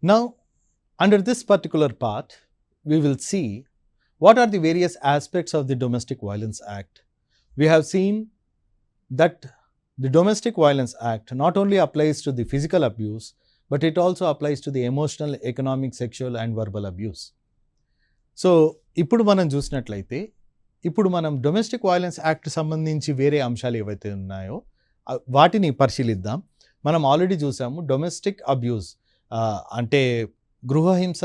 Now, under this particular part, we will see what are the various aspects of the Domestic Violence Act. We have seen that the Domestic Violence Act not only applies to the physical abuse, but it also applies to the emotional, economic, sexual and verbal abuse. So ఇప్పుడు మనం చూసినట్లయితే ఇప్పుడు మనం domestic violence act సంబంధించి వేరే అంశాలు ఏవైతే ఉన్నాయో వాటిని పరిశీలిద్దాం. మనం ఆల్రెడీ చూసాము డొమెస్టిక్ అబ్యూస్ అంటే గృహహింస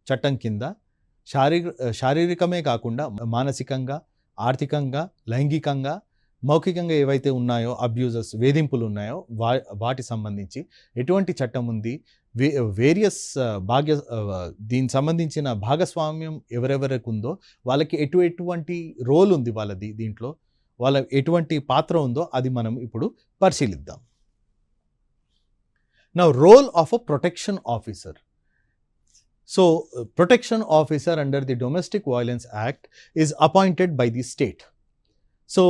చట్టం కింద శారీరకమే కాకుండా మానసికంగా, ఆర్థికంగా, లైంగికంగా, మౌఖికంగా ఏవైతే ఉన్నాయో అబ్యూజెస్, వేధింపులు ఉన్నాయో వాటి సంబంధించి ఎటువంటి చట్టం ఉంది, వేరియస్ దీనికి సంబంధించిన భాగస్వామ్యం ఎవరెవరికి ఉందో వాళ్ళకి ఎటువంటి రోల్ ఉంది వాళ్ళది, దీంట్లో వాళ్ళ ఎటువంటి పాత్ర ఉందో అది మనం ఇప్పుడు పరిశీలిద్దాం. Now, role of a protection officer. So, protection officer under the Domestic Violence Act is appointed by the state. So,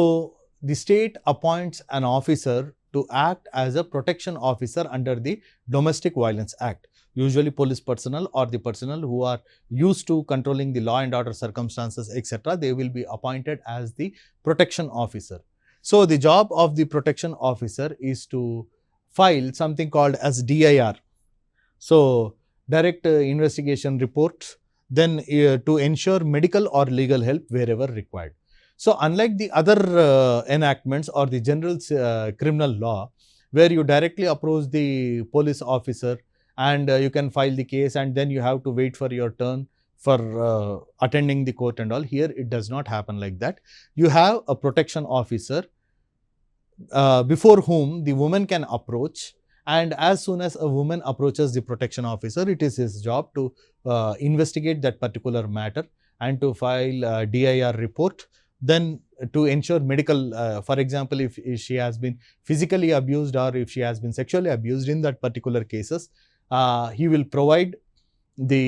the state appoints an officer to act as a protection officer under the Domestic Violence Act. Usually police personnel or the personnel who are used to controlling the law and order circumstances, etc., they will be appointed as the protection officer. So, the job of the protection officer is to file something called as DIR. So, direct investigation reports, then to ensure medical or legal help wherever required. So, unlike the other enactments or the general criminal law, where you directly approach the police officer and you can file the case and then you have to wait for your turn for attending the court and all, here it does not happen like that. You have a protection officer before whom the woman can approach, and as soon as a woman approaches the protection officer, it is his job to investigate that particular matter and to file a DIR report, then to ensure medical, for example, if she has been physically abused or if she has been sexually abused, in that particular cases, he will provide the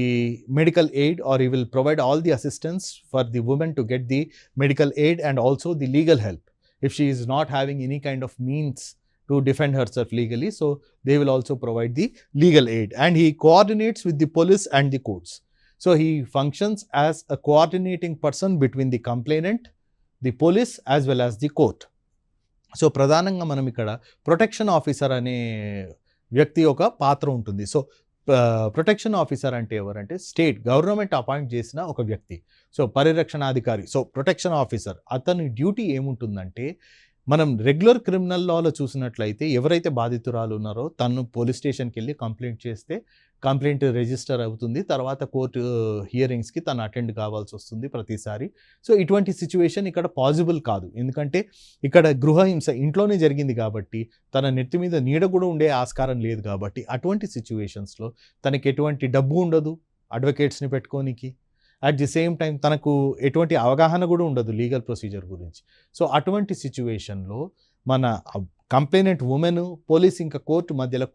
medical aid or he will provide all the assistance for the woman to get the medical aid and also the legal help. If she is not having any kind of means to defend herself legally, so they will also provide the legal aid, and he coordinates with the police and the courts. So he functions as a coordinating person between the complainant, the police as well as the court. So ప్రధానంగా మనం ఇక్కడ protection officer అనే వ్యక్తి ఒక పాత్ర ఉంటుంది. So protection officer అంటే ఎవరంటే స్టేట్ గవర్నమెంట్ అపాయింట్ చేసిన ఒక వ్యక్తి. సో పరిరక్షణాధికారి, సో ప్రొటెక్షన్ ఆఫీసర్ అతని డ్యూటీ ఏముంటుందంటే, మనం రెగ్యులర్ క్రిమినల్ లాలో చూసినట్లయితే ఎవరైతే బాధితురాలు ఉన్నారో తను పోలీస్ స్టేషన్కి వెళ్ళి కంప్లైంట్ చేస్తే కంప్లైంట్ రిజిస్టర్ అవుతుంది, తర్వాత కోర్టు హియరింగ్స్కి తను అటెండ్ కావాల్సి వస్తుంది ప్రతిసారి. సో ఇటువంటి సిచ్యువేషన్ ఇక్కడ పాసిబుల్ కాదు, ఎందుకంటే ఇక్కడ గృహహింస ఇంట్లోనే జరిగింది కాబట్టి తన నెత్తి మీద నీడ కూడా ఉండే ఆస్కారం లేదు కాబట్టి అటువంటి సిచ్యువేషన్స్లో తనకి ఎటువంటి డబ్బు ఉండదు అడ్వకేట్స్ని పెట్టుకోనికి, అట్ ది సేమ్ టైం తనకు ఎటువంటి అవగాహన కూడా ఉండదు లీగల్ ప్రొసీజర్ గురించి. సో అటువంటి సిచ్యువేషన్లో మన కంప్లైనెంట్ ఉమెన్, పోలీస్ ఇంకా కోర్టు మధ్యలో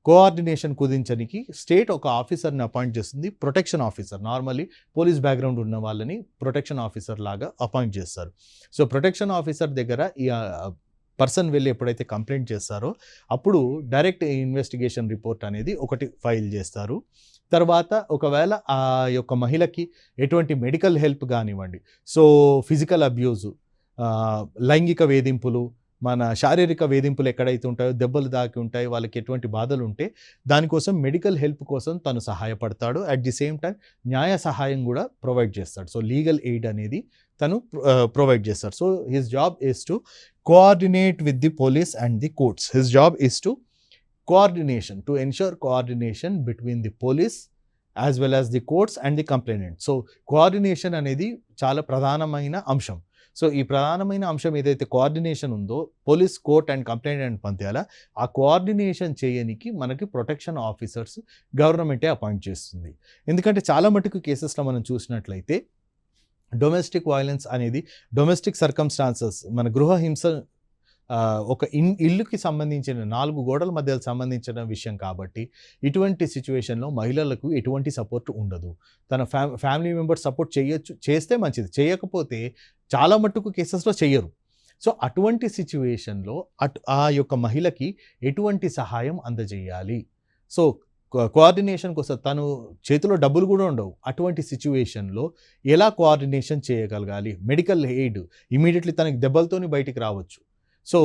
కోఆర్డినేషన్ కుదించడానికి స్టేట్ ఒక ఆఫీసర్ని అపాయింట్ చేస్తుంది, protection officer. Normally police background ఉన్న వాళ్ళని ప్రొటెక్షన్ ఆఫీసర్ లాగా అపాయింట్ చేస్తారు. సో ప్రొటెక్షన్ ఆఫీసర్ దగ్గర ఈ పర్సన్ వెళ్ళి ఎప్పుడైతే కంప్లైంట్ చేస్తారో అప్పుడు డైరెక్ట్ ఇన్వెస్టిగేషన్ రిపోర్ట్ అనేది ఒకటి ఫైల్ చేస్తారు. తర్వాత ఒకవేళ ఆ యొక్క మహిళకి ఎటువంటి మెడికల్ హెల్ప్ కానివ్వండి, సో ఫిజికల్ అబ్యూజు, లైంగిక వేధింపులు, మన శారీరక వేధింపులు ఎక్కడైతే ఉంటాయో, దెబ్బలు దాకి ఉంటాయి, వాళ్ళకి ఎటువంటి బాధలు ఉంటే దానికోసం మెడికల్ హెల్ప్ కోసం తను సహాయపడతాడు. అట్ ది సేమ్ టైం న్యాయ సహాయం కూడా ప్రొవైడ్ చేస్తాడు. సో లీగల్ ఎయిడ్ అనేది తను ప్రొవైడ్ చేస్తాడు. So his job is to coordinate with the police and the courts. His job is to coordination, to ensure coordination between the police as well as the courts and the complainant. So coordination అనేది చాలా ప్రధానమైన అంశం. So ఈ ప్రధానమైన అంశం ఏదైతే coordination ఉందో police, court and complaint Madhyala, ఆ కోఆర్డినేషన్ చేయడానికి మనకి ప్రొటెక్షన్ ఆఫీసర్స్ గవర్నమెంటే అపాయింట్ చేస్తుంది. ఎందుకంటే చాలా మటుకు కేసెస్లో మనం చూసినట్లయితే డొమెస్టిక్ వైలెన్స్ అనేది డొమెస్టిక్ సర్కమ్స్టాన్సెస్, మన గృహహింస ఒక ఇల్లుకి సంబంధించిన 4 గోడల మధ్య సంబంధించిన విషయం కాబట్టి ఇటువంటి సిచ్యువేషన్లో మహిళలకు ఎటువంటి సపోర్ట్ ఉండదు. తన ఫ్యామిలీ మెంబర్స్ సపోర్ట్ చేస్తే మంచిది, చేయకపోతే చాలా మట్టుకు కేసెస్లో చెయ్యరు. సో అటువంటి సిచ్యువేషన్లో ఆ యొక్క మహిళకి ఎటువంటి సహాయం అందజేయాలి, సో కోఆర్డినేషన్ కోసం తను చేతిలో డబ్బులు కూడా ఉండవు. అటువంటి సిచ్యువేషన్లో ఎలా కోఆర్డినేషన్ చేయగలగాలి? మెడికల్ ఎయిడ్ ఇమీడియట్లీ తనకి దెబ్బలతోని బయటికి రావచ్చు. సో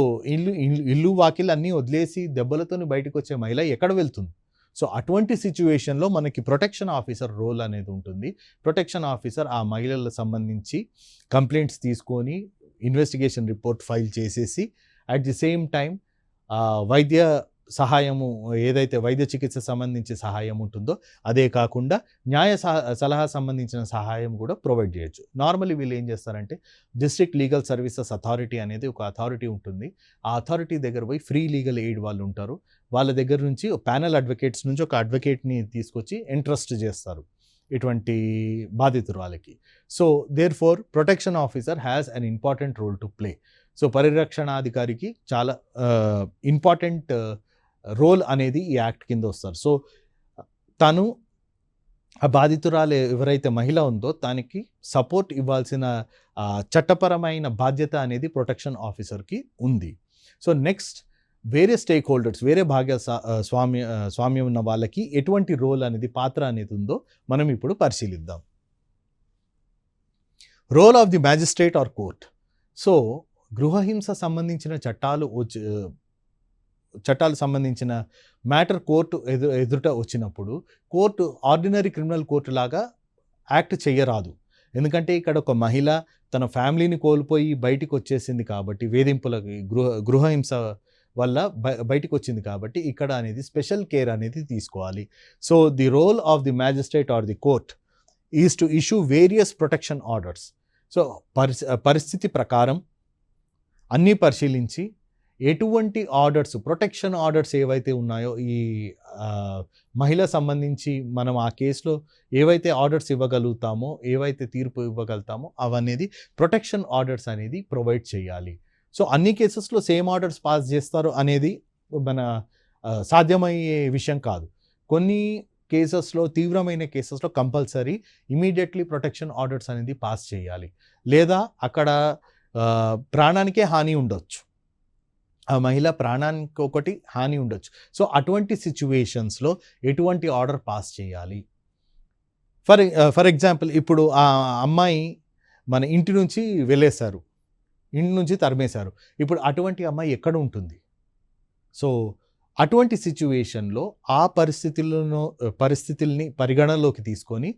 ఇల్లు వాకిళ్ళు అన్నీ వదిలేసి దెబ్బలతోని బయటకు వచ్చే మహిళ ఎక్కడ వెళ్తుంది? సో అటువంటి సిచ్యువేషన్లో మనకి ప్రొటెక్షన్ ఆఫీసర్ రోల్ అనేది ఉంటుంది. ప్రొటెక్షన్ ఆఫీసర్ ఆ మహిళలకు సంబంధించి కంప్లైంట్స్ తీసుకొని ఇన్వెస్టిగేషన్ రిపోర్ట్ ఫైల్ చేసేసి అట్ ది సేమ్ టైం వైద్య సహాయము ఏదైతే వైద్య చికిత్స సంబంధించి సహాయం ఉంటుందో అదే కాకుండా న్యాయ సలహా సంబంధించిన సహాయం కూడా ప్రొవైడ్ చేయొచ్చు. నార్మల్లీ వీళ్ళు ఏం చేస్తారంటే డిస్ట్రిక్ట్ లీగల్ సర్వీసెస్ అథారిటీ అనేది ఒక అథారిటీ ఉంటుంది. ఆ అథారిటీ దగ్గర పోయి ఫ్రీ లీగల్ ఎయిడ్ వాళ్ళు ఉంటారు. వాళ్ళ దగ్గర నుంచి ప్యానల్ అడ్వకేట్స్ నుంచి ఒక అడ్వకేట్ని తీసుకొచ్చి ఎంట్రస్ట్ చేస్తారు ఇటువంటి బాధితురాలకి. So there for protection officer has an important role to play. So పరిరక్షణాధికారికి చాలా ఇంపార్టెంట్ రోల్ అనేది ఈ యాక్ట్ కింద వస్తారు. సో తను ఆ బాధితురాలు ఎవరైతే మహిళ ఉందో తనకి సపోర్ట్ ఇవ్వాల్సిన చట్టపరమైన బాధ్యత అనేది ప్రొటెక్షన్ ఆఫీసర్కి ఉంది. సో నెక్స్ట్ వేరే స్టేక్ హోల్డర్స్, వేరే స్వామ్యం ఉన్న వాళ్ళకి ఎటువంటి రోల్ అనేది పాత్ర అనేది ఉందో మనం ఇప్పుడు పరిశీలిద్దాం. Role of the magistrate or court. So గృహహింస సంబంధించిన చట్టాలు సంబంధించిన మ్యాటర్ కోర్టు ఎదుట వచ్చినప్పుడు కోర్టు ఆర్డినరీ క్రిమినల్ కోర్టు లాగా యాక్ట్ చేయరాదు. ఎందుకంటే ఇక్కడ ఒక మహిళ తన ఫ్యామిలీని కోల్పోయి బయటికి వచ్చేసింది కాబట్టి, వేధింపులకి గృహహింస వల్ల బయటికి వచ్చింది కాబట్టి ఇక్కడ అనేది స్పెషల్ కేర్ అనేది తీసుకోవాలి. So the role of the magistrate or the court is to issue various protection orders. So పరిస్థితి ప్రకారం అన్నీ పరిశీలించి ఎటువంటి ఆర్డర్స్, ప్రొటెక్షన్ ఆర్డర్స్ ఏవైతే ఉన్నాయో ఈ మహిళ సంబంధించి మనం ఆ కేసులో ఏవైతే ఆర్డర్స్ ఇవ్వగలుగుతామో, ఏవైతే తీర్పు ఇవ్వగలుగుతామో అవనేది ప్రొటెక్షన్ ఆర్డర్స్ అనేది ప్రొవైడ్ చేయాలి. సో అన్ని కేసెస్లో సేమ్ ఆర్డర్స్ పాస్ చేస్తారు అనేది మన సాధ్యమయ్యే విషయం కాదు. కొన్ని కేసెస్లో, తీవ్రమైన కేసెస్లో కంపల్సరీ ఇమీడియట్లీ ప్రొటెక్షన్ ఆర్డర్స్ అనేది పాస్ చేయాలి. లేదా అక్కడ ప్రాణానికే హాని ఉండొచ్చు, ఆ మహిళ ప్రాణానికి ఒకటి హాని ఉండొచ్చు. సో అటువంటి సిచ్యువేషన్స్లో ఎటువంటి ఆర్డర్ పాస్ చేయాలి? ఫర్ ఎగ్జాంపుల్ ఇప్పుడు ఆ అమ్మాయి మన ఇంటి నుంచి వెళ్ళేశారు, ఇంటి నుంచి తరిమేశారు. ఇప్పుడు అటువంటి అమ్మాయి ఎక్కడ ఉంటుంది? సో అటువంటి సిచ్యువేషన్లో ఆ పరిస్థితుల్ని పరిగణలోకి తీసుకొని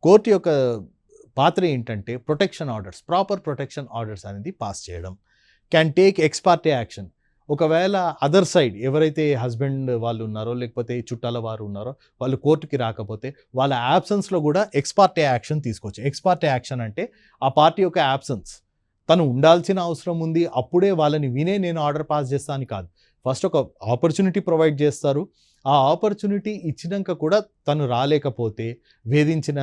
కోర్టు యొక్క పాత్ర ఏంటంటే protection orders, proper protection orders అనేది పాస్ చేయడం. Can take X party action. ఒకవేళ అదర్ సైడ్ ఎవరైతే హస్బెండ్ వాళ్ళు ఉన్నారో లేకపోతే చుట్టాల వారు ఉన్నారో వాళ్ళు కోర్టుకి రాకపోతే వాళ్ళ యాబ్సెన్స్లో కూడా ఎక్స్ పార్టీ యాక్షన్ తీసుకోవచ్చు. ఎక్స్ పార్టీ యాక్షన్ అంటే ఆ పార్టీ యొక్క యాబ్సెన్స్, తను ఉండాల్సిన అవసరం ఉంది, అప్పుడే వాళ్ళని వినే నేను ఆర్డర్ పాస్ చేస్తాను కాదు. ఫస్ట్ ఒక ఆపర్చునిటీ ప్రొవైడ్ చేస్తారు. ఆ ఆపర్చునిటీ ఇచ్చినాక కూడా తను రాలేకపోతే వేధించిన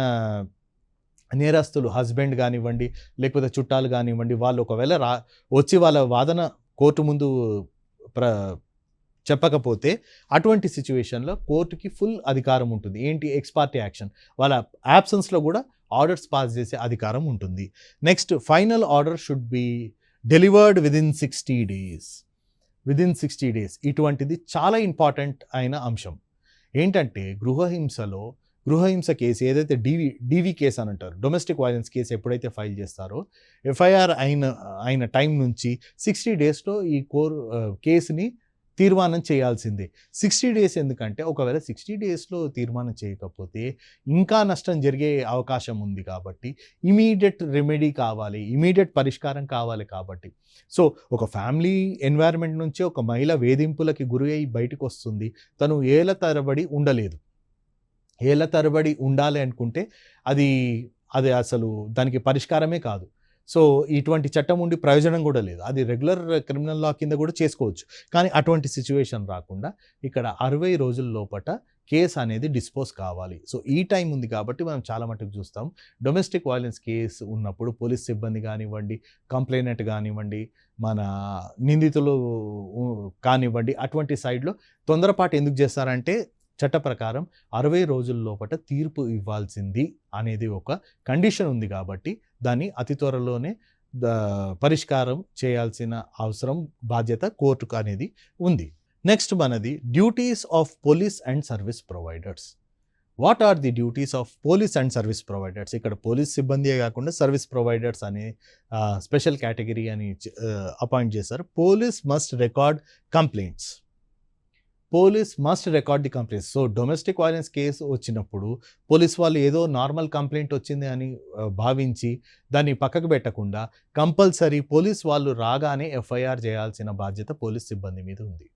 నేరస్తులు హస్బెండ్ కానివ్వండి లేకపోతే చుట్టాలు కానివ్వండి, వాళ్ళు ఒకవేళ వచ్చి వాళ్ళ వాదన కోర్టు ముందు చెప్పకపోతే అటువంటి సిచ్యువేషన్లో కోర్టుకి ఫుల్ అధికారం ఉంటుంది. ఏంటి? X party action. వాళ్ళ యాబ్సెన్స్లో కూడా ఆర్డర్స్ పాస్ చేసే అధికారం ఉంటుంది. Next, final order should be delivered within 60 days. Within 60 days ఇటువంటిది చాలా ఇంపార్టెంట్ అయిన అంశం. ఏంటంటే గృహహింస కేసు ఏదైతే డీవీ కేసు అని అంటారు, డొమెస్టిక్ వైలెన్స్ కేసు ఎప్పుడైతే ఫైల్ చేస్తారో ఎఫ్ఐఆర్ అయిన టైం నుంచి 60 daysలో ఈ కేసుని తీర్మానం చేయాల్సిందే. 60 days ఎందుకంటే ఒకవేళ 60 daysలో తీర్మానం చేయకపోతే ఇంకా నష్టం జరిగే అవకాశం ఉంది కాబట్టి ఇమీడియట్ రెమెడీ కావాలి, ఇమీడియట్ పరిష్కారం కావాలి. కాబట్టి సో ఒక ఫ్యామిలీ ఎన్వైరన్మెంట్ నుంచి ఒక మహిళ వేధింపులకి గురి అయి బయటకు వస్తుంది. తను ఏళ్ల తరబడి ఉండలేదు. ఏళ్ల తరబడి ఉండాలి అనుకుంటే అది అసలు దానికి పరిష్కారమే కాదు. సో ఇటువంటి చట్టం ఉండి ప్రయోజనం కూడా లేదు. అది రెగ్యులర్ క్రిమినల్ లా కింద కూడా చేసుకోవచ్చు. కానీ అటువంటి సిచ్యువేషన్ రాకుండా ఇక్కడ 60 రోజుల లోపట కేసు అనేది డిస్పోజ్ కావాలి. సో ఈ టైం ఉంది కాబట్టి మనం చాలా మటుకు చూస్తాం డొమెస్టిక్ వైలెన్స్ కేసు ఉన్నప్పుడు పోలీస్ సిబ్బంది కానివ్వండి, కంప్లైనెంట్ కానివ్వండి, మన నిందితులు కానివ్వండి, అటువంటి సైడ్లో తొందరపాటు ఎందుకు చేస్తారంటే చట్ట ప్రకారం 60 రోజుల లోపట తీర్పు ఇవ్వాల్సింది అనేది ఒక కండిషన్ ఉంది కాబట్టి దాన్ని అతి త్వరలోనే పరిష్కారం చేయాల్సిన అవసరం, బాధ్యత కోర్టుకు అనేది ఉంది. నెక్స్ట్ మనది duties of police and service providers. What are the duties of police and service providers? ఇక్కడ పోలీస్ సిబ్బందియే కాకుండా సర్వీస్ ప్రొవైడర్స్ అనే స్పెషల్ కేటగిరీ అని అపాయింట్ చేశారు. Police must record complaints. Police must record the complaints. So domestic violence case వచ్చినప్పుడు police వాళ్ళు ఏదో normal complaint వచ్చింది అని భావించి దాన్ని పక్కకు పెట్టకుండా కంపల్సరీ పోలీస్ వాళ్ళు రాగానే ఎఫ్ఐఆర్ చేయాల్సిన బాధ్యత పోలీస్ సిబ్బంది మీద ఉంది.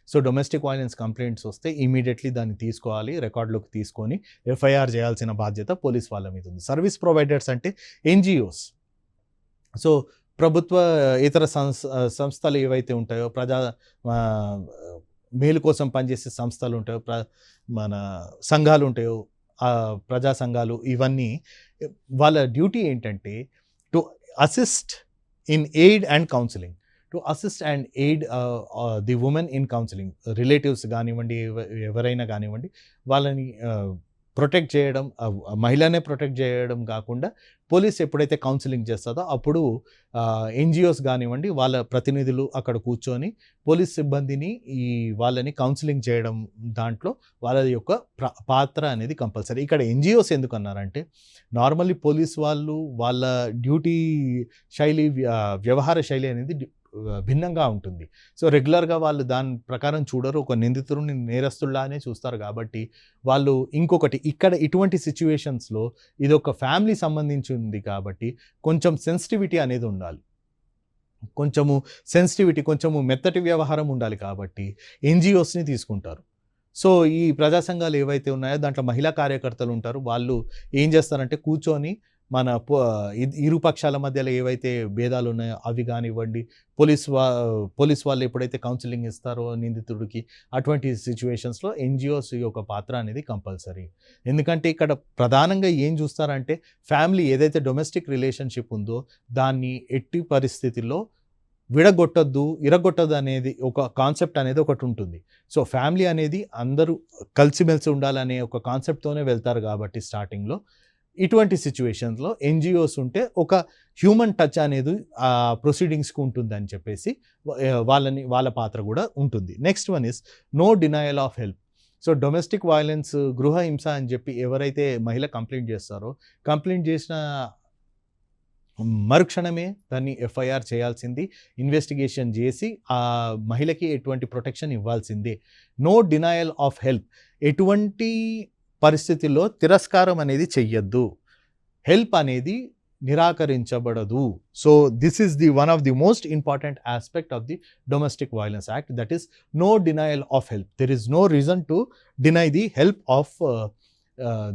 సో డొమెస్టిక్ వైలెన్స్ కంప్లైంట్స్ వస్తే ఇమీడియట్లీ దాన్ని తీసుకోవాలి, రికార్డులోకి తీసుకొని ఎఫ్ఐఆర్ చేయాల్సిన బాధ్యత పోలీస్ వాళ్ళ మీద ఉంది. సర్వీస్ ప్రొవైడర్స్ అంటే ఎన్జిఓస్. సో ప్రభుత్వ ఇతర సంస్థలు ఏవైతే ఉంటాయో, ప్రజా మేలు కోసం పనిచేసే సంస్థలు ఉంటాయో, మన సంఘాలు ఉంటాయో, ప్రజా సంఘాలు, ఇవన్నీ వాళ్ళ డ్యూటీ ఏంటంటే to assist in aid and counselling. To assist and aid the women in counselling. Relatives కానివ్వండి, ఎవరైనా కానివ్వండి, వాళ్ళని ప్రొటెక్ట్ చేయడం, మహిళనే ప్రొటెక్ట్ చేయడం కాకుండా పోలీస్ ఎప్పుడైతే కౌన్సిలింగ్ చేస్తుందో అప్పుడు ఎన్జిఓస్ కానివ్వండి, వాళ్ళ ప్రతినిధులు అక్కడ కూర్చొని పోలీస్ సిబ్బందిని వాళ్ళని కౌన్సిలింగ్ చేయడం, దాంట్లో వాళ్ళ యొక్క పాత్ర అనేది కంపల్సరీ. ఇక్కడ ఎన్జిఓస్ ఎందుకు అన్నారంటే, నార్మల్లీ పోలీస్ వాళ్ళు వాళ్ళ డ్యూటీ శైలి, వ్యవహార శైలి అనేది భిన్నంగా ఉంటుంది. సో రెగ్యులర్గా వాళ్ళు దాని ప్రకారం చూడరు, ఒక నిందితుడిని నేరస్తుల్లానే చూస్తారు. కాబట్టి వాళ్ళు ఇంకొకటి, ఇక్కడ ఇటువంటి సిచ్యువేషన్స్లో ఇది ఒక ఫ్యామిలీ సంబంధించింది కాబట్టి కొంచెం సెన్సిటివిటీ అనేది ఉండాలి, కొంచెము మెత్తటి వ్యవహారం ఉండాలి. కాబట్టి ఎన్జిఓస్ని తీసుకుంటారు. సో ఈ ప్రజా సంఘాలు ఏవైతే ఉన్నాయో దాంట్లో మహిళా కార్యకర్తలు ఉంటారు. వాళ్ళు ఏం చేస్తారంటే కూర్చొని మన ఇరు పక్షాల మధ్యలో ఏవైతే భేదాలు ఉన్నాయో అవి కానివ్వండి, పోలీస్ వాళ్ళు ఎప్పుడైతే కౌన్సిలింగ్ ఇస్తారో నిందితుడికి, అటువంటి సిచ్యువేషన్స్లో ఎన్జిఓస్ యొక్క పాత్ర అనేది కంపల్సరీ. ఎందుకంటే ఇక్కడ ప్రధానంగా ఏం చూస్తారంటే, ఫ్యామిలీ ఏదైతే డొమెస్టిక్ రిలేషన్షిప్ ఉందో దాన్ని ఎట్టి పరిస్థితుల్లో ఇరగొట్టద్దు అనేది ఒక కాన్సెప్ట్ అనేది ఒకటి ఉంటుంది. సో ఫ్యామిలీ అనేది అందరూ కలిసిమెలిసి ఉండాలనే ఒక కాన్సెప్ట్తోనే వెళ్తారు. కాబట్టి స్టార్టింగ్లో ఇటువంటి సిచ్యువేషన్స్లో ఎన్జిఓస్ ఉంటే ఒక హ్యూమన్ టచ్ అనేది ఆ ప్రొసీడింగ్స్కి ఉంటుంది అని చెప్పేసి వాళ్ళ పాత్ర కూడా ఉంటుంది. Next one is no denial of help. So domestic violence, గృహ హింస అని చెప్పి ఎవరైతే మహిళ కంప్లైంట్ చేస్తారో, కంప్లైంట్ చేసిన మరుక్షణమే దాన్ని ఎఫ్ఐఆర్ చేయాల్సింది, ఇన్వెస్టిగేషన్ చేసి ఆ మహిళకి ఎటువంటి ప్రొటెక్షన్ ఇవ్వాల్సిందే. No denial of help. ఎటువంటి పరిస్థితుల్లో తిరస్కారం అనేది చెయ్యొద్దు, హెల్ప్ అనేది నిరాకరించబడదు. So this is the one of the most important aspect of the domestic violence act, that is no denial of help. There is no reason to deny the help of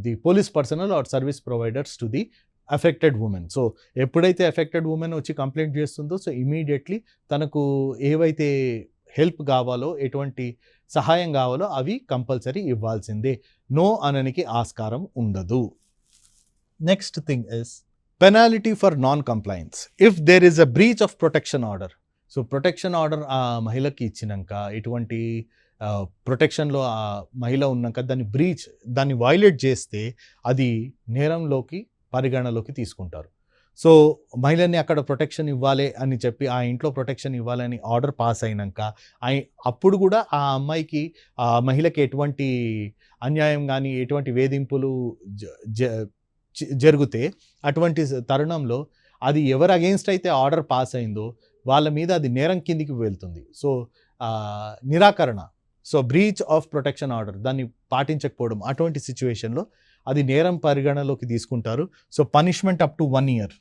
the police personnel or service providers to the affected women. So ఎప్పుడైతే affected women వచ్చి complaint చేస్తుందో, so immediately తనకు ఏవైతే help కావాలో, ఎటువంటి సహాయం కావాలో అవి కంపల్సరీ ఇవ్వాల్సిందే. నో అననికి ఆస్కారం ఉండదు. Next thing is penalty for non compliance if there is a breach of protection order. So protection order ఆ మహిళకి ఇచ్చినాక, ఎటువంటి ప్రొటెక్షన్లో ఆ మహిళ ఉన్నాక దాన్ని వైలేట్ చేస్తే అది నేరంలోకి పరిగణలోకి తీసుకుంటారు. సో మహిళని అక్కడ ప్రొటెక్షన్ ఇవ్వాలి అని చెప్పి, ఆ ఇంట్లో ప్రొటెక్షన్ ఇవ్వాలని ఆర్డర్ పాస్ అయినాక అప్పుడు కూడా ఆ అమ్మాయికి, ఆ మహిళకి ఎటువంటి అన్యాయం కానీ ఎటువంటి వేధింపులు జరిగితే అటువంటి తరుణంలో అది ఎవరు అగెయిన్స్ట్ అయితే ఆర్డర్ పాస్ అయిందో వాళ్ళ మీద అది నేరం కిందికి వెళ్తుంది. సో నిరాకరణ, so breach of protection order, దాన్ని పాటించకపోవడం, అటువంటి సిచ్యువేషన్లో అది నేరం పరిగణలోకి తీసుకుంటారు. So punishment up to 1 year,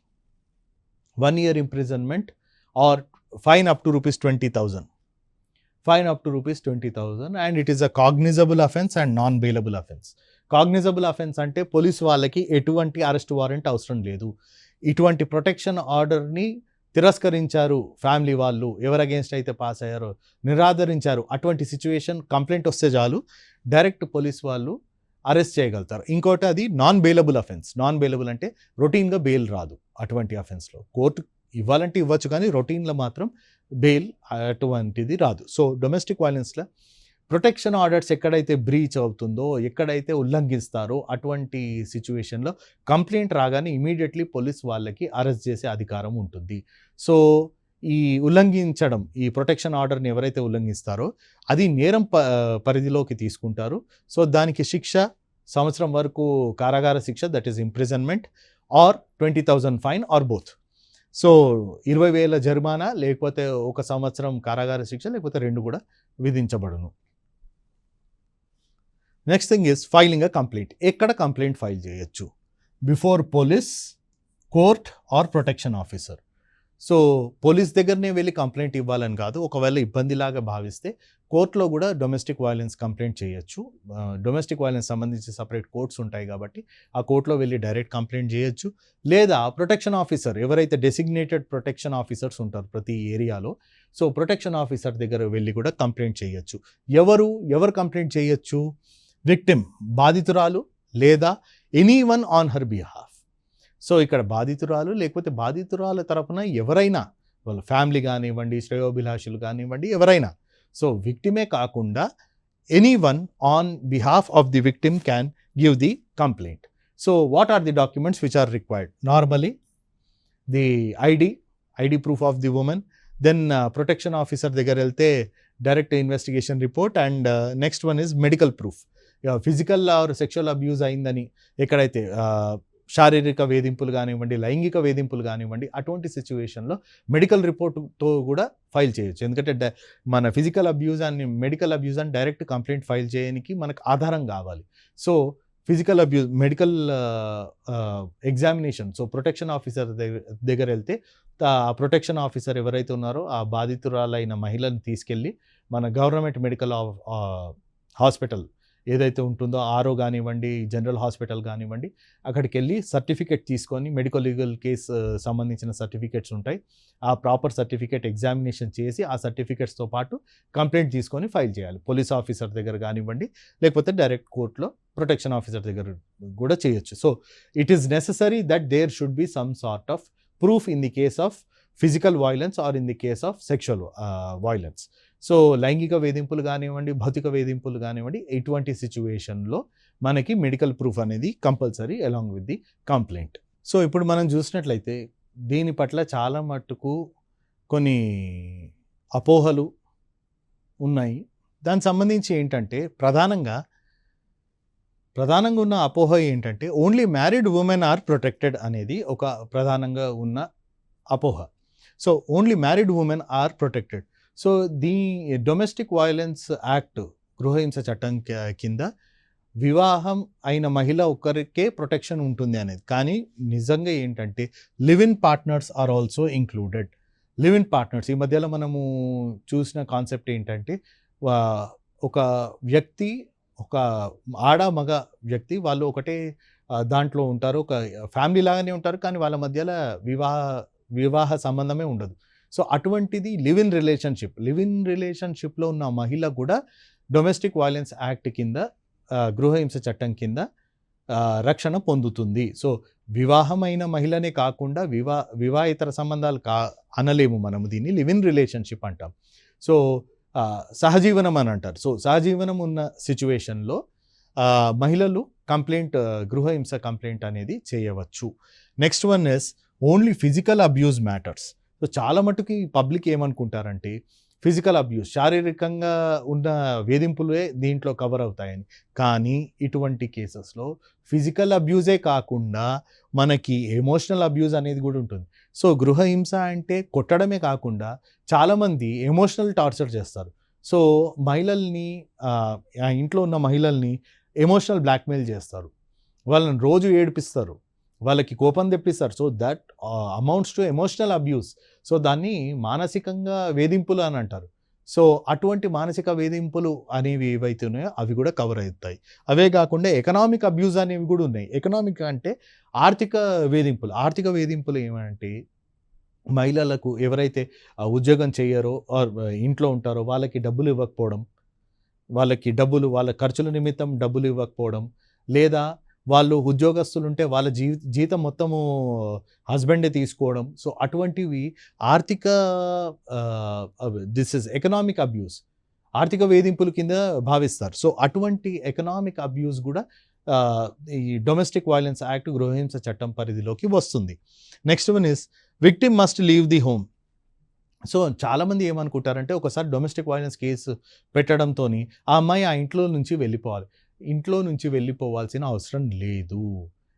1 year imprisonment or fine up to ₹20,000, fine up to ₹20,000. And it is a cognizable offence and non bailable offence. Cognizable offence అంటే police వాళ్ళకి ఎటువంటి అరెస్ట్ వారెంట్ అవసరం లేదు. ఇటువంటి ప్రొటెక్షన్ ఆర్డర్ని తిరస్కరించారు ఫ్యామిలీ వాళ్ళు, ఎవరు అగేన్స్ట్ అయితే పాస్ అయ్యారో నిరాదరించారు, అటువంటి సిచ్యువేషన్ కంప్లైంట్ వస్తే చాలు డైరెక్ట్ పోలీస్ వాళ్ళు అరెస్ట్ చేయగలుగుతారు. ఇంకోటి అది non bailable offence. Non bailable అంటే రొటీన్గా బెయిల్ రాదు. అటువంటి అఫెన్స్లో కోర్టు ఇవ్వాలంటే ఇవ్వచ్చు, కానీ రొటీన్లో మాత్రం బెయిల్ అటువంటిది రాదు. సో డొమెస్టిక్ వైలెన్స్లో ప్రొటెక్షన్ ఆర్డర్స్ ఎక్కడైతే బ్రీచ్ అవుతుందో, ఎక్కడైతే ఉల్లంఘిస్తారో అటువంటి సిచ్యువేషన్లో కంప్లైంట్ రాగానే ఇమీడియట్లీ పోలీస్ వాళ్ళకి అరెస్ట్ చేసే అధికారం ఉంటుంది. సో ఈ ఉల్లంఘించడం, ఈ ప్రొటెక్షన్ ఆర్డర్ని ఎవరైతే ఉల్లంఘిస్తారో అది నేరం పరిధిలోకి తీసుకుంటారు. సో దానికి శిక్ష సంవత్సరం వరకు కారాగార శిక్ష, that is imprisonment, or 20,000 fine, or both. So 20,000 జరిమానా, లేకపోతే 1 సంవత్సరం కారాగార శిక్ష, లేకపోతే 2 కూడా విధించబడును. Next thing is filing a complaint. ఎక్కడ కంప్లైంట్ ఫైల్ చేయొచ్చు? Before police, court or protection officer. So police దగ్గరనే వెళ్ళి కంప్లైంట్ ఇవ్వాలని కాదు, ఒకవేళ ఇబ్బందిలాగా భావిస్తే కోర్టులో కూడా డొమెస్టిక్ వైలెన్స్ కంప్లైంట్ చేయొచ్చు. డొమెస్టిక్ వైలెన్స్ సంబంధించి సపరేట్ కోర్ట్స్ ఉంటాయి కాబట్టి ఆ కోర్టులో వెళ్ళి డైరెక్ట్ కంప్లైంట్ చేయొచ్చు. లేదా ప్రొటెక్షన్ ఆఫీసర్, ఎవరైతే డెసిగ్నేటెడ్ ప్రొటెక్షన్ ఆఫీసర్స్ ఉంటారు ప్రతి ఏరియాలో, సో ప్రొటెక్షన్ ఆఫీసర్ దగ్గర వెళ్ళి కూడా కంప్లైంట్ చేయొచ్చు. ఎవరు కంప్లైంట్ చేయొచ్చు? విక్టిమ్, బాధితురాలు, లేదా anyone on her behalf. So ఇక్కడ బాధితురాలు, లేకపోతే బాధితురాల తరపున ఎవరైనా, వాళ్ళ ఫ్యామిలీ కానివ్వండి, శ్రేయోభిలాషులు కానివ్వండి, ఎవరైనా. సో విక్టిమే కాకుండా anyone on behalf of the victim can give the complaint. So what are the documents which are required? Normally the ID proof of the women, then protection officer దగ్గర వెళ్తే direct investigation report, and next one is medical proof. Physical or sexual abuse అయిందని ఎక్కడైతే శారీరక వేధింపులు కానివ్వండి, లైంగిక వేధింపులు కానివ్వండి, అటువంటి సిచ్యువేషన్లో మెడికల్ రిపోర్ట్తో కూడా ఫైల్ చేయొచ్చు. ఎందుకంటే మన ఫిజికల్ అబ్యూజ్ అని, మెడికల్ అబ్యూజ్ అని డైరెక్ట్ కంప్లైంట్ ఫైల్ చేయడానికి మనకు ఆధారం కావాలి. So physical abuse, medical examination. So protection officer దగ్గర వెళ్తే ఆ ప్రొటెక్షన్ ఆఫీసర్ ఎవరైతే ఉన్నారో ఆ బాధితురాలైన మహిళను తీసుకెళ్ళి మన గవర్నమెంట్ మెడికల్ హాస్పిటల్ ఏదైతే ఉంటుందో, ఆరో కానివ్వండి, జనరల్ హాస్పిటల్ కానివ్వండి, అక్కడికి వెళ్ళి సర్టిఫికేట్ తీసుకొని, మెడికల్ లీగల్ కేసు సంబంధించిన సర్టిఫికేట్స్ ఉంటాయి, ఆ ప్రాపర్ సర్టిఫికేట్ ఎగ్జామినేషన్ చేసి ఆ సర్టిఫికేట్స్తో పాటు కంప్లైంట్ తీసుకొని ఫైల్ చేయాలి. పోలీస్ ఆఫీసర్ దగ్గర కానివ్వండి, లేకపోతే డైరెక్ట్ కోర్టులో ప్రొటెక్షన్ ఆఫీసర్ దగ్గర కూడా చేయొచ్చు. So it is necessary that there should be some sort of proof in the case of physical violence or in the case of sexual violence. So లైంగిక వేధింపులు కానివ్వండి, భౌతిక వేధింపులు కానివ్వండి, ఇటువంటి సిచ్యువేషన్లో మనకి మెడికల్ ప్రూఫ్ అనేది compulsory along with the complaint. So ఇప్పుడు మనం చూసినట్లయితే దీని పట్ల చాలా మట్టుకు కొన్ని అపోహలు ఉన్నాయి. దానికి సంబంధించి ఏంటంటే ప్రధానంగా ఉన్న అపోహ ఏంటంటే only married women are protected అనేది ఒక ప్రధానంగా ఉన్న అపోహ. So only married women are protected. So domestic violence act, గృహహింస చట్టం కింద వివాహం అయిన మహిళ ఒక్కరికే ప్రొటెక్షన్ ఉంటుంది అనేది. కానీ నిజంగా ఏంటంటే live in partners are also included. Live in partners, ఈ మధ్యలో మనము చూసిన కాన్సెప్ట్ ఏంటంటే ఒక వ్యక్తి, ఒక మగ వ్యక్తి, వాళ్ళు ఒకటే దాంట్లో ఉంటారు, ఒక ఫ్యామిలీ లాగానే ఉంటారు, కానీ వాళ్ళ మధ్యలో వివాహ సంబంధమే ఉండదు. సో అటువంటిది లివ్ ఇన్ రిలేషన్షిప్లో ఉన్న మహిళ కూడా డొమెస్టిక్ వైలెన్స్ యాక్ట్ కింద, గృహహింస చట్టం కింద రక్షణ పొందుతుంది. సో వివాహమైన మహిళనే కాకుండా వివాహేతర సంబంధాలు అనలేము మనము, దీన్ని లివ్ ఇన్ రిలేషన్షిప్ అంటాం. సో సహజీవనం అని అంటారు. సో సహజీవనం ఉన్న సిచ్యువేషన్లో మహిళలు గృహహింస కంప్లైంట్ అనేది చేయవచ్చు. Next one is only physical abuse matters. So చాలా మటుకు పబ్లిక్ ఏమనుకుంటారంటే ఫిజికల్ అబ్యూస్, శారీరకంగా ఉన్న వేధింపులే దీంట్లో కవర్ అవుతాయని. కానీ ఇటువంటి కేసెస్లో ఫిజికల్ అబ్యూజే కాకుండా మనకి ఎమోషనల్ అబ్యూజ్ అనేది కూడా ఉంటుంది. సో గృహహింస అంటే కొట్టడమే కాకుండా చాలామంది ఎమోషనల్ టార్చర్ చేస్తారు. సో మహిళల్ని, ఇంట్లో ఉన్న మహిళల్ని ఎమోషనల్ బ్లాక్మెయిల్ చేస్తారు, వాళ్ళని రోజు ఏడిపిస్తారు, వాళ్ళకి కోపం తెప్పిస్తారు. So that amounts to emotional abuse. So దాన్ని మానసికంగా వేధింపులు అని అంటారు. సో అటువంటి మానసిక వేధింపులు అనేవి ఏవైతే ఉన్నాయో అవి కూడా కవర్ అవుతాయి. అవే కాకుండా ఎకనామిక్ అబ్యూస్ అనేవి కూడా ఉన్నాయి. ఎకనామిక్ అంటే ఆర్థిక వేధింపులు ఏమంటే మహిళలకు ఎవరైతే ఉద్యోగం చేయరో ఇంట్లో ఉంటారో వాళ్ళకి డబ్బులు ఇవ్వకపోవడం, వాళ్ళ ఖర్చుల నిమిత్తం డబ్బులు ఇవ్వకపోవడం, లేదా వాళ్ళు ఉద్యోగస్తులుంటే వాళ్ళ జీతం మొత్తము హస్బెండే తీసుకోవడం. సో అటువంటివి దిస్ ఇస్ ఎకనామిక్ అబ్యూస్, ఆర్థిక వేధింపుల కింద భావిస్తారు. సో అటువంటి ఎకనామిక్ అబ్యూస్ కూడా ఈ డొమెస్టిక్ వైలెన్స్ యాక్ట్, గృహహింస చట్టం పరిధిలోకి వస్తుంది. Next one is victim must leave the home. So చాలామంది ఏమనుకుంటారంటే ఒకసారి డొమెస్టిక్ వైలెన్స్ కేసు పెట్టడంతోని ఆ అమ్మాయి ఆ ఇంట్లో నుంచి వెళ్ళిపోవాలి. ఇంట్లో నుంచి వెళ్ళిపోవాల్సిన అవసరం లేదు.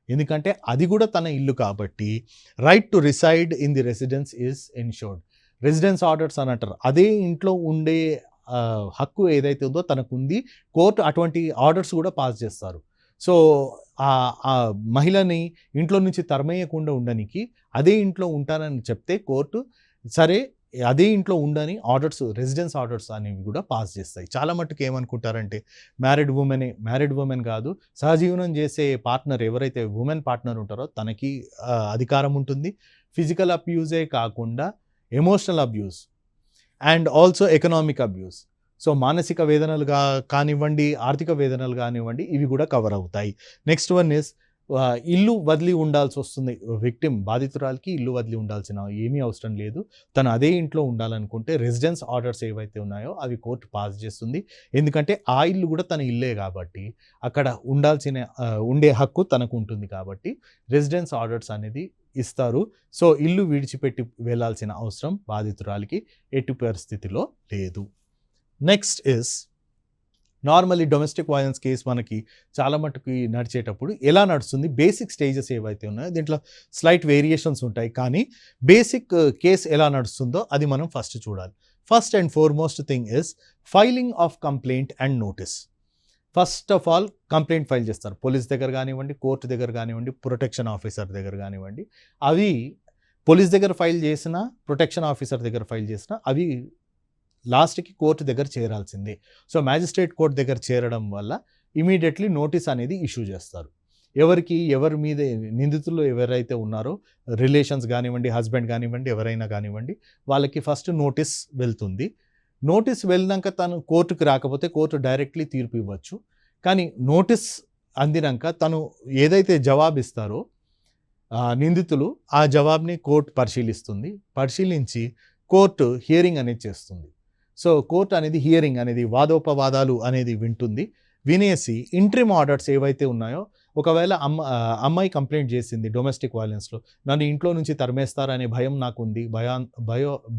ఎందుకంటే అది కూడా తన ఇల్లు కాబట్టి right to reside in the residence is ensured. Residence orders అని అంటారు. అదే ఇంట్లో ఉండే హక్కు ఏదైతే ఉందో తనకుంది. కోర్టు అటువంటి ఆర్డర్స్ కూడా పాస్ చేస్తారు. సో ఆ మహిళని ఇంట్లో నుంచి తరమేయకుండా ఉండనికి అదే ఇంట్లో ఉంటానని చెప్తే కోర్టు సరే అదే ఇంట్లో ఉండని ఆర్డర్స్, రెసిడెన్స్ ఆర్డర్స్ అనేవి కూడా పాస్ చేస్తాయి. చాలా మట్టుకు ఏమనుకుంటారంటే మ్యారీడ్ ఉమెన్ కాదు, సహజీవనం చేసే పార్ట్నర్ ఎవరైతే ఉమెన్ పార్ట్నర్ ఉంటారో తనకి అధికారం ఉంటుంది. ఫిజికల్ అబ్యూజే కాకుండా emotional abuse and also economic abuse. So మానసిక వేదనలు కానివ్వండి, ఆర్థిక వేదనలు కానివ్వండి, ఇవి కూడా కవర్ అవుతాయి. నెక్స్ట్ వన్ ఇస్ ఇల్లు వదిలి ఉండాల్సి వస్తుంది. విక్టిమ్ బాధితురాలకి ఇల్లు వదిలి ఉండాల్సిన ఏమీ అవసరం లేదు. తను అదే ఇంట్లో ఉండాలనుకుంటే రెసిడెన్స్ ఆర్డర్స్ ఏవైతే ఉన్నాయో అవి కోర్టు పాస్ చేస్తుంది. ఎందుకంటే ఆ ఇల్లు కూడా తన ఇల్లే కాబట్టి అక్కడ ఉండే హక్కు తనకు ఉంటుంది కాబట్టి రెసిడెన్స్ ఆర్డర్స్ అనేది ఇస్తారు. సో ఇల్లు విడిచిపెట్టి వెళ్ళాల్సిన అవసరం బాధితురాలికి ఎట్టి పరిస్థితిలో లేదు. Next is normally domestic violence case మనకి చాలా మట్టుకు నడిచేటప్పుడు ఎలా నడుస్తుంది, బేసిక్ స్టేజెస్ ఏవైతే ఉన్నాయో దీంట్లో స్లైట్ వేరియేషన్స్ ఉంటాయి. కానీ బేసిక్ కేసు ఎలా నడుస్తుందో అది మనం ఫస్ట్ చూడాలి. First and foremost thing is filing of complaint and notice. First of all complaint file చేస్తారు. పోలీస్ దగ్గర కానివ్వండి, కోర్టు దగ్గర కానివ్వండి, ప్రొటెక్షన్ ఆఫీసర్ దగ్గర కానివ్వండి. అవి పోలీస్ దగ్గర ఫైల్ చేసినా, ప్రొటెక్షన్ ఆఫీసర్ దగ్గర ఫైల్ చేసినా అవి లాస్ట్కి కోర్టు దగ్గర చేరాల్సిందే. సో మ్యాజిస్ట్రేట్ కోర్టు దగ్గర చేరడం వల్ల ఇమీడియట్లీ నోటీస్ అనేది ఇష్యూ చేస్తారు. ఎవరి మీద నిందితులు ఎవరైతే ఉన్నారో రిలేషన్స్ కానివ్వండి, హస్బెండ్ కానివ్వండి, ఎవరైనా కానివ్వండి, వాళ్ళకి ఫస్ట్ నోటీస్ వెళ్తుంది. నోటీస్ వెళ్ళినాక తను కోర్టుకు రాకపోతే కోర్టు డైరెక్ట్లీ తీర్పు ఇవ్వచ్చు. కానీ నోటీస్ అందినాక తను ఏదైతే జవాబు ఇస్తారో నిందితులు ఆ జవాబుని కోర్టు పరిశీలిస్తుంది. పరిశీలించి కోర్టు హియరింగ్ అనేది చేస్తుంది. సో కోర్టు అనేది హియరింగ్ అనేది వాదోపవాదాలు అనేది వింటుంది. వినేసి ఇంట్రిమ్ ఆర్డర్స్ ఏవైతే ఉన్నాయో, ఒకవేళ అమ్మాయి కంప్లైంట్ చేసింది డొమెస్టిక్ వైలెన్స్లో, నన్ను ఇంట్లో నుంచి తరిమేస్తారనే భయం నాకుంది,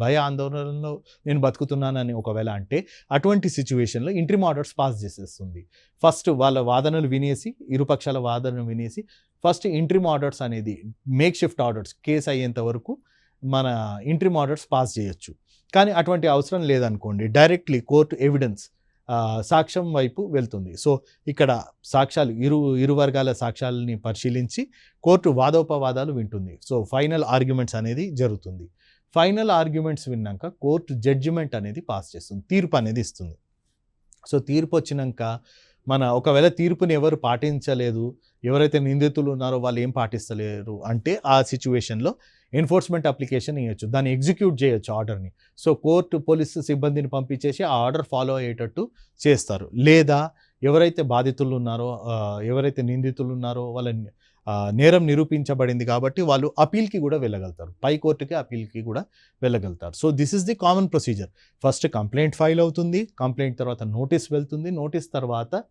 భయ ఆందోళనలో నేను బతుకుతున్నానని ఒకవేళ అంటే అటువంటి సిచ్యువేషన్లో ఇంట్రిమ్ ఆర్డర్స్ పాస్ చేసేస్తుంది. ఫస్ట్ వాళ్ళ వాదనలు వినేసి, ఇరుపక్షాల వాదనలు వినేసి ఫస్ట్ ఇంట్రిమ్ ఆర్డర్స్ అనేది మేక్ షిఫ్ట్ ఆర్డర్స్ కేసు అయ్యేంత వరకు మన ఇంట్రిమ్ ఆర్డర్స్ పాస్ చేయొచ్చు. కానీ అటువంటి అవసరం లేదనుకోండి, డైరెక్ట్లీ కోర్టు ఎవిడెన్స్ సాక్ష్యం వైపు వెళ్తుంది. సో ఇక్కడ సాక్ష్యాలు ఇరు వర్గాల సాక్ష్యాలని పరిశీలించి కోర్టు వాదోపవాదాలు వింటుంది. సో ఫైనల్ ఆర్గ్యుమెంట్స్ అనేది జరుగుతుంది. ఫైనల్ ఆర్గ్యుమెంట్స్ విన్నాక కోర్టు జడ్జిమెంట్ అనేది పాస్ చేస్తుంది, తీర్పు అనేది ఇస్తుంది. సో తీర్పు వచ్చినాక ఒకవేళ తీర్పుని ఎవరు పాటించలేదు, ఎవరైతే నిందితులు ఉన్నారో వాళ్ళు ఏం పాటిస్తలేరు అంటే ఆ సిచ్యువేషన్లో ఎన్ఫోర్స్మెంట్ అప్లికేషన్ ఇవ్వచ్చు, దాన్ని ఎగ్జిక్యూట్ చేయొచ్చు ఆర్డర్ని. సో కోర్టు పోలీసు సిబ్బందిని పంపించేసి ఆ ఆర్డర్ ఫాలో అయ్యేటట్టు చేస్తారు. లేదా ఎవరైతే బాధితులు ఉన్నారో, ఎవరైతే నిందితులు ఉన్నారో వాళ్ళ నేరం నిరూపించబడింది కాబట్టి వాళ్ళు అపీల్కి కూడా వెళ్ళగలుగుతారు, పై కోర్టుకి అపీల్కి కూడా వెళ్ళగలుగుతారు. So this is the common procedure. First complaint file అవుతుంది, కంప్లైంట్ తర్వాత నోటీస్ వెళ్తుంది, నోటీస్ తర్వాత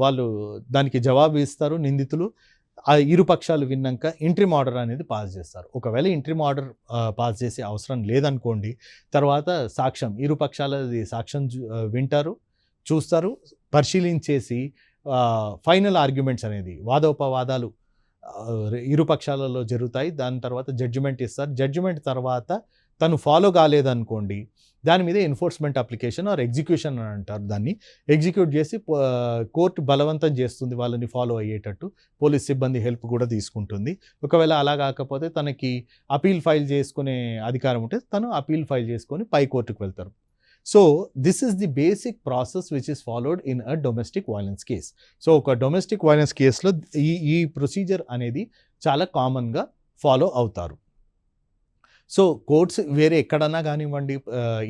వాళ్ళు దానికి జవాబు ఇస్తారు నిందితులు. ఆ ఇరు పక్షాలు విన్నాక ఇంట్రిమ్ ఆర్డర్ అనేది పాస్ చేస్తారు. ఒకవేళ ఇంట్రిమ్ ఆర్డర్ పాస్ చేసే అవసరం లేదనుకోండి, తర్వాత సాక్ష్యం, ఇరు పక్షాలది సాక్ష్యం వింటారు, చూస్తారు, పరిశీలించేసి ఫైనల్ ఆర్గ్యుమెంట్స్ అనేది వాదోపవాదాలు ఇరు పక్షాలలో జరుగుతాయి. దాని తర్వాత జడ్జిమెంట్ ఇస్తారు. జడ్జిమెంట్ తర్వాత తను ఫాలో కాలేదనుకోండి, దాని మీద ఎన్ఫోర్స్మెంట్ అప్లికేషన్ ఆర్ ఎగ్జిక్యూషన్ అని అంటారు. దాన్ని ఎగ్జిక్యూట్ చేసి కోర్టు బలవంతం చేస్తుంది వాళ్ళని ఫాలో అయ్యేటట్టు. పోలీస్ సిబ్బంది హెల్ప్ కూడా తీసుకుంటుంది. ఒకవేళ అలా కాకపోతే తనకి అపీల్ ఫైల్ చేసుకునే అధికారం ఉంటే తను అపీల్ ఫైల్ చేసుకొని పై కోర్టుకు వెళ్తారు. So this is the basic process which is followed in a domestic violence case. So ఒక డొమెస్టిక్ వైలెన్స్ కేసులో ఈ ప్రొసీజర్ అనేది చాలా కామన్గా ఫాలో అవుతారు. సో కోర్ట్స్ వేరే ఎక్కడన్నా కానివ్వండి,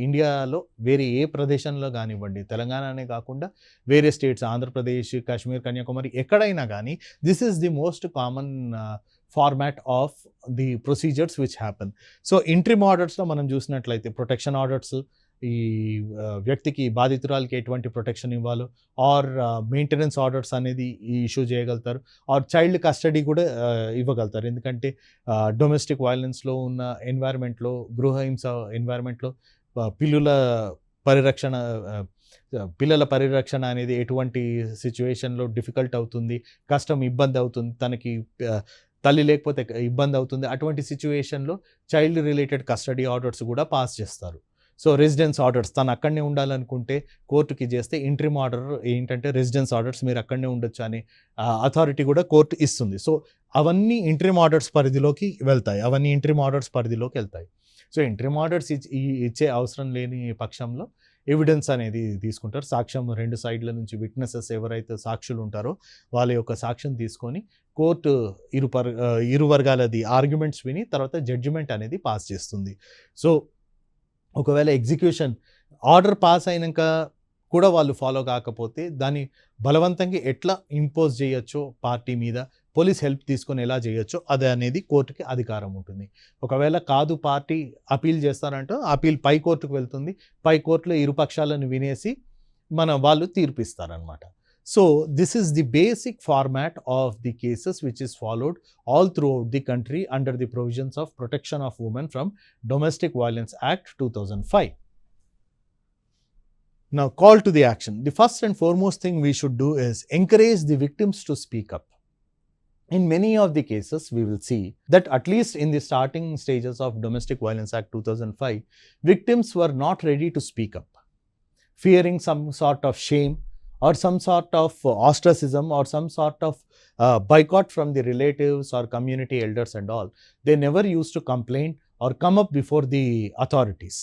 ఇండియాలో వేరే ఏ ప్రదేశంలో కానివ్వండి, తెలంగాణనే కాకుండా వేరే స్టేట్స్, ఆంధ్రప్రదేశ్, కాశ్మీర్, కన్యాకుమారి, ఎక్కడైనా కానీ this is the most common format of the procedures which happen. So interim ఆర్డర్స్లో మనం చూసినట్లయితే ప్రొటెక్షన్ ఆర్డర్స్, ఈ వ్యక్తికి బాధితురాలకి ఎటువంటి ప్రొటెక్షన్ ఇవ్వాలో, ఆర్ మెయింటెనెన్స్ ఆర్డర్స్ అనేది ఇష్యూ చేయగలుగుతారు, ఆర్ చైల్డ్ కస్టడీ కూడా ఇవ్వగలుగుతారు. ఎందుకంటే డొమెస్టిక్ వైలెన్స్లో ఉన్న ఎన్వైర్న్మెంట్లో, గృహహింస ఎన్వైర్న్మెంట్లో పిల్లుల పరిరక్షణ పిల్లల పరిరక్షణ అనేది ఎటువంటి సిచ్యువేషన్లో డిఫికల్ట్ అవుతుంది, కష్టం, ఇబ్బంది అవుతుంది, తనకి తల్లి లేకపోతే ఇబ్బంది అవుతుంది. అటువంటి సిచ్యువేషన్లో చైల్డ్ రిలేటెడ్ కస్టడీ ఆర్డర్స్ కూడా పాస్ చేస్తారు. సో రెసిడెన్స్ ఆర్డర్స్, తను అక్కడనే ఉండాలనుకుంటే కోర్టుకి చేస్తే ఇంట్రిమ్ ఆర్డర్ ఏంటంటే రెసిడెన్స్ ఆర్డర్స్, మీరు అక్కడనే ఉండొచ్చు అనే అథారిటీ కూడా కోర్టు ఇస్తుంది. సో అవన్నీ ఇంట్రిమ్ ఆర్డర్స్ పరిధిలోకి వెళ్తాయి, సో ఇంట్రిమ్ ఆర్డర్స్ ఇచ్చే అవసరం లేని పక్షంలో ఎవిడెన్స్ అనేది తీసుకుంటారు. సాక్ష్యం, రెండు సైడ్ల నుంచి విట్నెసెస్ ఎవరైతే సాక్షులు ఉంటారో వాళ్ళ యొక్క సాక్ష్యం తీసుకొని కోర్టు ఇరు వర్గాలది ఆర్గ్యుమెంట్స్ విని తర్వాత జడ్జిమెంట్ అనేది పాస్ చేస్తుంది. సో ఒకవేళ ఎగ్జిక్యూషన్ ఆర్డర్ పాస్ అయినాక కూడా వాళ్ళు ఫాలో కాకపోతే దాన్ని బలవంతంగా ఎట్లా ఇంపోజ్ చేయొచ్చో పార్టీ మీద, పోలీస్ హెల్ప్ తీసుకొని ఎలా చేయొచ్చో అది అనేది కోర్టుకి అధికారం ఉంటుంది. ఒకవేళ కాదు పార్టీ అపీల్ చేస్తారంటే అపీల్ పై కోర్టుకు వెళ్తుంది, పై కోర్టులో ఇరు పక్షాలను వినేసి వాళ్ళు తీర్పిస్తారనమాట. So this is the basic format of the cases which is followed all throughout the country under the provisions of protection of women from domestic violence act 2005. Now, call to the action. The first and foremost thing we should do is encourage the victims to speak up. In many of the cases, we will see that at least in the starting stages of Domestic Violence Act 2005, victims were not ready to speak up, fearing some sort of shame or some sort of ostracism or some sort of boycott from the relatives or community elders and all. They never used to complain or come up before the authorities.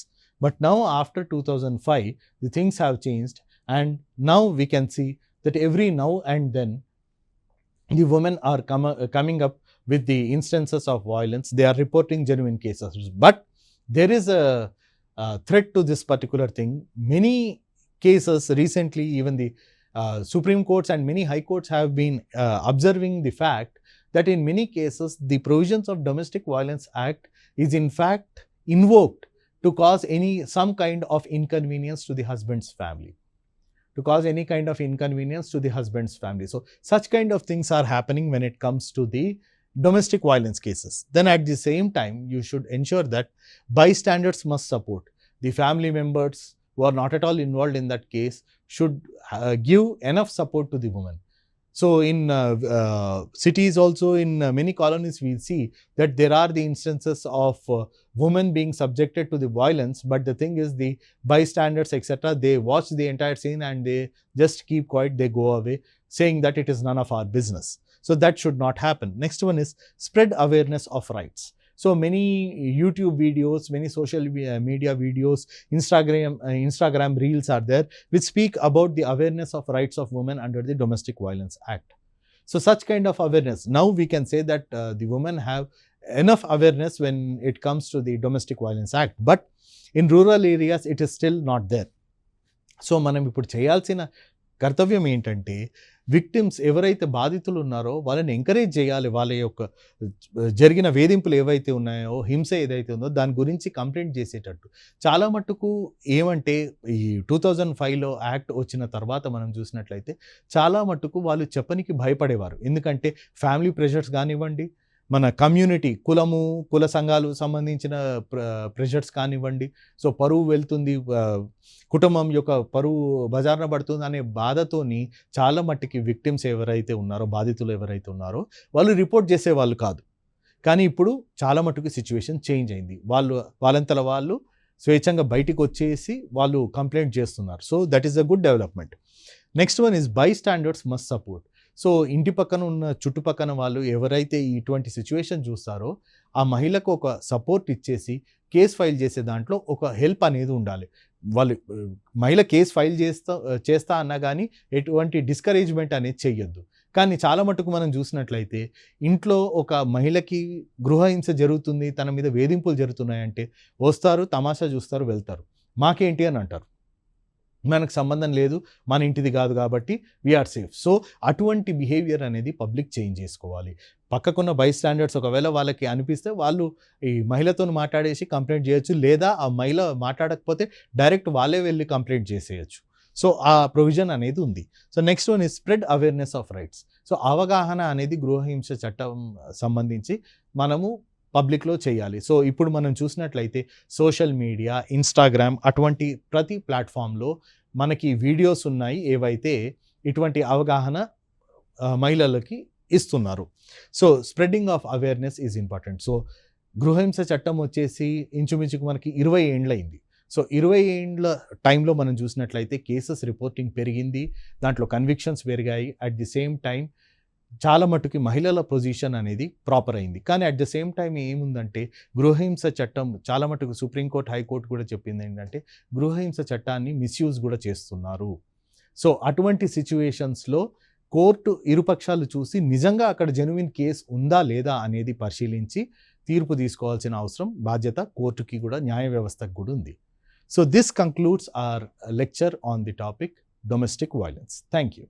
But now after 2005, the things have changed, and now we can see that every now and then the women are coming up with the instances of violence. They are reporting genuine cases. But there is a threat to this particular thing. Many cases recently, even the Supreme Courts and many High Courts have been observing the fact that in many cases, the provisions of Domestic Violence Act is in fact invoked to cause some kind of inconvenience to the husband's family. So such kind of things are happening when it comes to the domestic violence cases. Then at the same time, you should ensure that bystanders must support. The family members who are not at all involved in that case should give enough support to the woman. So in cities also, in many colonies, we see that there are the instances of women being subjected to the violence, but the thing is the bystanders, etc., they watch the entire scene and they just keep quiet, they go away, saying that it is none of our business. So that should not happen. Next one is spread awareness of rights. So many YouTube videos, many social media videos, Instagram reels are there which speak about the awareness of rights of women under the Domestic Violence Act. So such kind of awareness, now we can say that the women have enough awareness when it comes to the Domestic Violence Act, but in rural areas it is still not there. So మనం ఇప్పుడు చేయాల్సిన కర్తవ్యం ఏంటంటే, victims ఎవరైతే బాధితులు ఉన్నారో వాళ్ళని encourage చేయాలి. వాళ్ళ యొక్క జరిగిన వేధింపులు ఏవైతే ఉన్నాయో, హింస ఏదైతే ఉందో దాని గురించి కంప్లైంట్ చేసేటట్టు. చాలా మట్టుకు ఏమంటే ఈ 2005లో యాక్ట్ వచ్చిన తర్వాత మనం చూసినట్లయితే చాలా మట్టుకు వాళ్ళు చెప్పనికి భయపడేవారు. ఎందుకంటే ఫ్యామిలీ ప్రెషర్స్ కానివ్వండి, మన కమ్యూనిటీ, కుల సంఘాలు సంబంధించిన ప్రెషర్స్ కానివ్వండి, సో పరువు వెళ్తుంది, కుటుంబం యొక్క పరువు బజార్న పడుతుంది అనే బాధతోని చాలా మట్టుకి విక్టిమ్స్ ఎవరైతే ఉన్నారో, బాధితులు ఎవరైతే ఉన్నారో వాళ్ళు రిపోర్ట్ చేసేవాళ్ళు కాదు. కానీ ఇప్పుడు చాలా మట్టుకు సిచ్యువేషన్ చేంజ్ అయింది. వాళ్ళంతల వాళ్ళు స్వేచ్ఛంగా బయటికి వచ్చేసి వాళ్ళు కంప్లైంట్ చేస్తున్నారు. So that is a good development. Next one is by standards must support. So ఇంటి పక్కన ఉన్న చుట్టుపక్కన వాళ్ళు ఎవరైతే ఇటువంటి సిచ్యువేషన్ చూస్తారో ఆ మహిళకు ఒక సపోర్ట్ ఇచ్చేసి కేసు ఫైల్ చేసే దాంట్లో ఒక హెల్ప్ అనేది ఉండాలి. వాళ్ళు మహిళ కేసు ఫైల్ చేస్తా అన్నా కానీ ఎటువంటి డిస్కరేజ్మెంట్ అనేది చెయ్యొద్దు. కానీ చాలా మటుకు మనం చూసినట్లయితే ఇంట్లో ఒక మహిళకి గృహహింస జరుగుతుంది, తన మీద వేధింపులు జరుగుతున్నాయంటే వస్తారు, తమాషా చూస్తారు, వెళ్తారు, మాకేంటి అని అంటారు. మనకు సంబంధం లేదు, మన ఇంటిది కాదు కాబట్టి వీఆర్ సేఫ్. సో అటువంటి బిహేవియర్ అనేది పబ్లిక్ చేంజ్ చేసుకోవాలి. పక్కకున్న బై స్టాండర్డ్స్ ఒకవేళ వాళ్ళకి అనిపిస్తే వాళ్ళు ఈ మహిళతో మాట్లాడేసి కంప్లైంట్ చేయొచ్చు, లేదా ఆ మహిళ మాట్లాడకపోతే డైరెక్ట్ వాళ్ళే వెళ్ళి కంప్లైంట్ చేసేయచ్చు. సో ఆ ప్రొవిజన్ అనేది ఉంది. So next one is spread awareness of rights. So అవగాహన అనేది గృహహింస చట్టం సంబంధించి మనము పబ్లిక్లో చేయాలి. సో ఇప్పుడు మనం చూసినట్లయితే సోషల్ మీడియా, ఇన్స్టాగ్రామ్ అటువంటి ప్రతి ప్లాట్ఫామ్లో మనకి వీడియోస్ ఉన్నాయి ఏవైతే ఇటువంటి అవగాహన మహిళలకి ఇస్తున్నారు. So spreading of awareness is important. So గృహహింస చట్టం వచ్చేసి ఇంచుమించుకు మనకి 20 ఏండ్లయింది. సో 20 ఏండ్ల టైంలో మనం చూసినట్లయితే కేసెస్ రిపోర్టింగ్ పెరిగింది, దాంట్లో కన్విక్షన్స్ పెరిగాయి. అట్ ది సేమ్ టైం చాలా మటుకి మహిళల పొజిషన్ అనేది ప్రాపర్ అయింది. కానీ అట్ ద సేమ్ టైం ఏముందంటే గృహహింస చట్టం చాలా మటుకు సుప్రీంకోర్టు, హైకోర్టు కూడా చెప్పింది ఏంటంటే గృహహింస చట్టాన్ని మిస్యూజ్ కూడా చేస్తున్నారు. సో అటువంటి సిచ్యువేషన్స్లో కోర్టు ఇరుపక్షాలు చూసి నిజంగా అక్కడ జెన్యున్ కేసు ఉందా లేదా అనేది పరిశీలించి తీర్పు తీసుకోవాల్సిన అవసరం, బాధ్యత కోర్టుకి కూడా, న్యాయ వ్యవస్థకు కూడా ఉంది. So this concludes our lecture on the topic domestic violence. Thank you.